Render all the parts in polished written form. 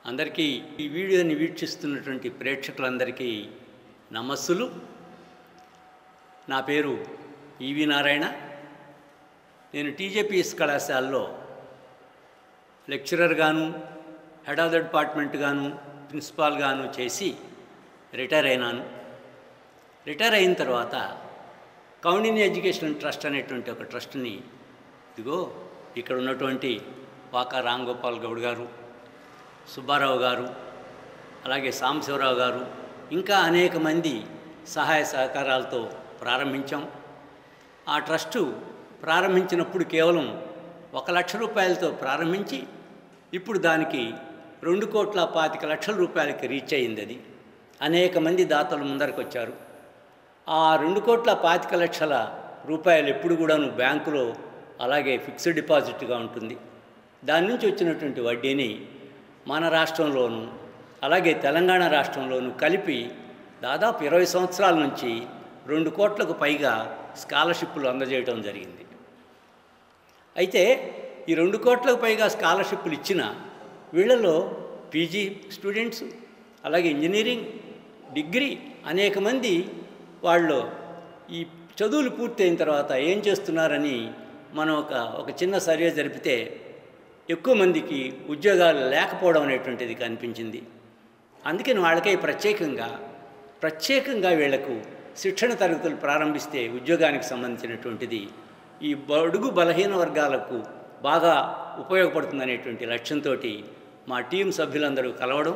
అందరికీ ఈ వీడియోని వీక్షిస్తున్నటువంటి ప్రేక్షకులందరికీ నమస్సులు. నా పేరు ఈవి నారాయణ. నేను టీజేపీఎస్ కళాశాలలో లెక్చరర్గాను, హెడ్ ఆఫ్ ద డిపార్ట్మెంట్ గాను, ప్రిన్సిపాల్గాను చేసి రిటైర్ అయినాను. రిటైర్ అయిన తర్వాత కౌండిన్య ఎడ్యుకేషన్ ట్రస్ట్ అనేటువంటి ఒక ట్రస్ట్ని ఇక్కడ ఉన్నటువంటి వాకా రాంగోపాల్ గౌడ్ గారు, సుబ్బారావు గారు, అలాగే సాంబశివరావు గారు, ఇంకా అనేక మంది సహాయ సహకారాలతో ప్రారంభించాం. ఆ ట్రస్టు ప్రారంభించినప్పుడు కేవలం 1 లక్ష రూపాయలతో ప్రారంభించి ఇప్పుడు దానికి 2,25,00,000 రూపాయలకి రీచ్ అయింది. అది అనేక మంది దాతలు ముందరకు వచ్చారు. ఆ 2,25,00,000 రూపాయలు ఎప్పుడు కూడాను బ్యాంకులో అలాగే ఫిక్స్డ్ డిపాజిట్గా ఉంటుంది. దాని నుంచి వచ్చినటువంటి వడ్డీని మన రాష్ట్రంలోనూ అలాగే తెలంగాణ రాష్ట్రంలోనూ కలిపి దాదాపు 20 సంవత్సరాల నుంచి 2 కోట్లకు పైగా స్కాలర్షిప్లు అందజేయడం జరిగింది. అయితే ఈ 2 కోట్లకు పైగా స్కాలర్షిప్లు ఇచ్చిన వీళ్ళలో పీజీ స్టూడెంట్స్, అలాగే ఇంజనీరింగ్, డిగ్రీ అనేక మంది వాళ్ళు ఈ చదువులు పూర్తయిన తర్వాత ఏం చేస్తున్నారని మనం ఒక చిన్న సర్వే జరిపితే ఎక్కువ మందికి ఉద్యోగాలు లేకపోవడం అనేటువంటిది కనిపించింది. అందుకని వాళ్ళకై ప్రత్యేకంగా వీళ్లకు శిక్షణ తరగతులు ప్రారంభిస్తే ఉద్యోగానికి సంబంధించినటువంటిది ఈ బడుగు బలహీన వర్గాలకు బాగా ఉపయోగపడుతుందనేటువంటి లక్ష్యంతో మా టీం సభ్యులందరూ కలవడం,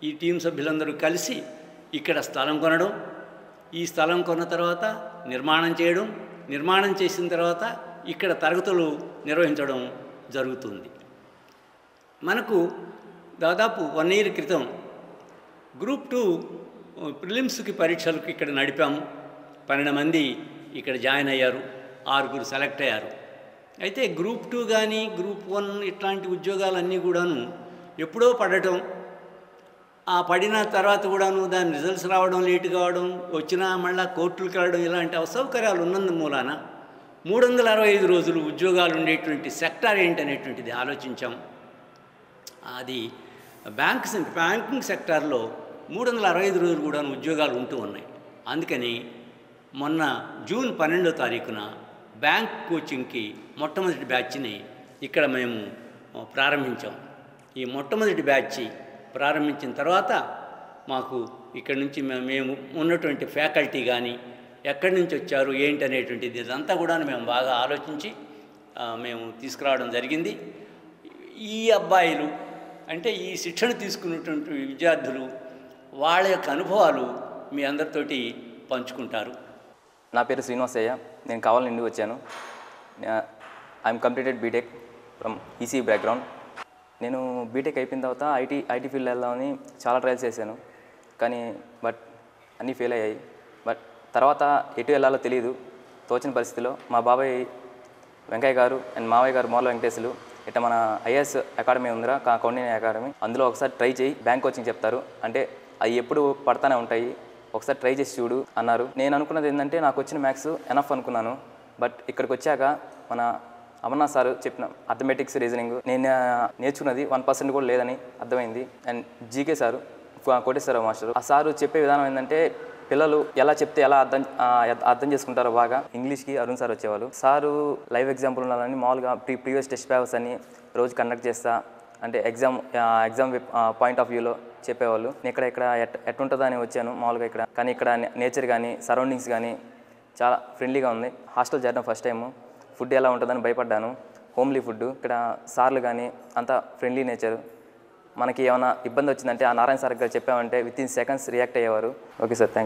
ఈ టీం సభ్యులందరూ కలిసి ఇక్కడ స్థలం కొనడం, ఈ స్థలం కొన్న తర్వాత నిర్మాణం చేసిన తర్వాత ఇక్కడ తరగతులు నిర్వహించడం జరుగుతుంది. మనకు దాదాపు 1 ఇయర్ క్రితం గ్రూప్ 2 ప్రిలిమ్స్కి పరీక్షలకు ఇక్కడ నడిపాము. 12 మంది ఇక్కడ జాయిన్ అయ్యారు, 6 సెలెక్ట్ అయ్యారు. అయితే గ్రూప్ 2 కానీ గ్రూప్ 1 ఇట్లాంటి ఉద్యోగాలన్నీ కూడాను ఎప్పుడో పడటం, ఆ పడిన తర్వాత కూడాను దాని రిజల్ట్స్ రావడం లేటు కావడం, వచ్చినా మళ్ళీ కోర్టులకు వెళ్ళడం, ఇలాంటి అసౌకర్యాలు ఉన్నందు మూలాన 365 రోజులు ఉద్యోగాలు ఉండేటువంటి సెక్టార్ ఏంటనేటువంటిది ఆలోచించాం. అది బ్యాంకింగ్ సెక్టార్లో 365 రోజులు కూడా ఉద్యోగాలు ఉంటూ ఉన్నాయి. అందుకని మొన్న జూన్ 12వ తారీఖున బ్యాంక్ కోచింగ్కి మొట్టమొదటి బ్యాచ్ని ఇక్కడ మేము ప్రారంభించాం. ఈ మొట్టమొదటి బ్యాచ్ ప్రారంభించిన తర్వాత మాకు ఇక్కడ నుంచి మేము ఉన్నటువంటి ఫ్యాకల్టీ కానీ ఎక్కడి నుంచి వచ్చారు ఏంటి అనేటువంటిది ఇదంతా కూడా మేము బాగా ఆలోచించి మేము తీసుకురావడం జరిగింది. ఈ అబ్బాయిలు అంటే ఈ శిక్షణ తీసుకున్నటువంటి విద్యార్థులు వాళ్ళ యొక్క అనుభవాలు మీ అందరితోటి పంచుకుంటారు. నా పేరు శ్రీనివాసయ్య. నేను కావాలని ఇంటికి వచ్చాను. I'm completed BTech from EC background. నేను బీటెక్ అయిపోయిన తర్వాత ఐటీ ఫీల్డ్ వెళ్దామని చాలా ట్రయల్స్ చేశాను, కానీ అన్నీ ఫెయిల్ అయ్యాయి. తర్వాత ఎటు వెళ్ళాలో తెలియదు. తోచిన పరిస్థితిలో మా బాబాయ్ వెంకయ్య గారు అండ్ మావయ్య గారు మూల వెంకటేశ్వరు ఇట్లా మన ఐఏఎస్ అకాడమీ ఉందిరా, కౌండిన్య అకాడమీ, అందులో ఒకసారి ట్రై చేయి, బ్యాంక్ కోచింగ్ చెప్తారు అంటే అవి ఎప్పుడు పడతానే ఉంటాయి, ఒకసారి ట్రై చేసి చూడు అన్నారు. నేను అనుకున్నది ఏంటంటే నాకు వచ్చిన మ్యాథ్స్ ఎనఫ్ అనుకున్నాను. బట్ ఇక్కడికి వచ్చాక మన అమర్నాథ్ సార్ చెప్పిన అథమెటిక్స్, రీజనింగ్ నేను నేర్చుకున్నది 1% కూడా లేదని అర్థమైంది. And GK sir, Koteswararao master, ఆ సారు చెప్పే విధానం ఏంటంటే పిల్లలు ఎలా చెప్తే ఎలా అర్థం చేసుకుంటారో బాగా. ఇంగ్లీష్కి అరుణ్ సార్ వచ్చేవాళ్ళు. సారు లైవ్ ఎగ్జాంపుల్ ఉండాలని మామూలుగా ప్రీవియస్ టెస్ట్ పేపర్స్ అన్ని రోజు కండక్ట్ చేస్తా అంటే ఎగ్జామ్ పాయింట్ ఆఫ్ వ్యూలో చెప్పేవాళ్ళు. నేను ఇక్కడ ఎట్టుంటుందో అని వచ్చాను మామూలుగా ఇక్కడ. కానీ ఇక్కడ నేచర్ కానీ సరౌండింగ్స్ కానీ చాలా ఫ్రెండ్లీగా ఉంది. హాస్టల్ చేరడం ఫస్ట్ టైము. ఫుడ్ ఎలా ఉంటుందని భయపడ్డాను. Homely food. ఇక్కడ సార్లు కానీ అంతా ఫ్రెండ్లీ నేచర్. మనకి ఏమైనా ఇబ్బంది వచ్చిందంటే ఆ నారాయణ సార్ గారు చెప్పామంటే విత్ ఇన్ సెకండ్స్ రియాక్ట్ అయ్యేవారు. Okay sir, thank you.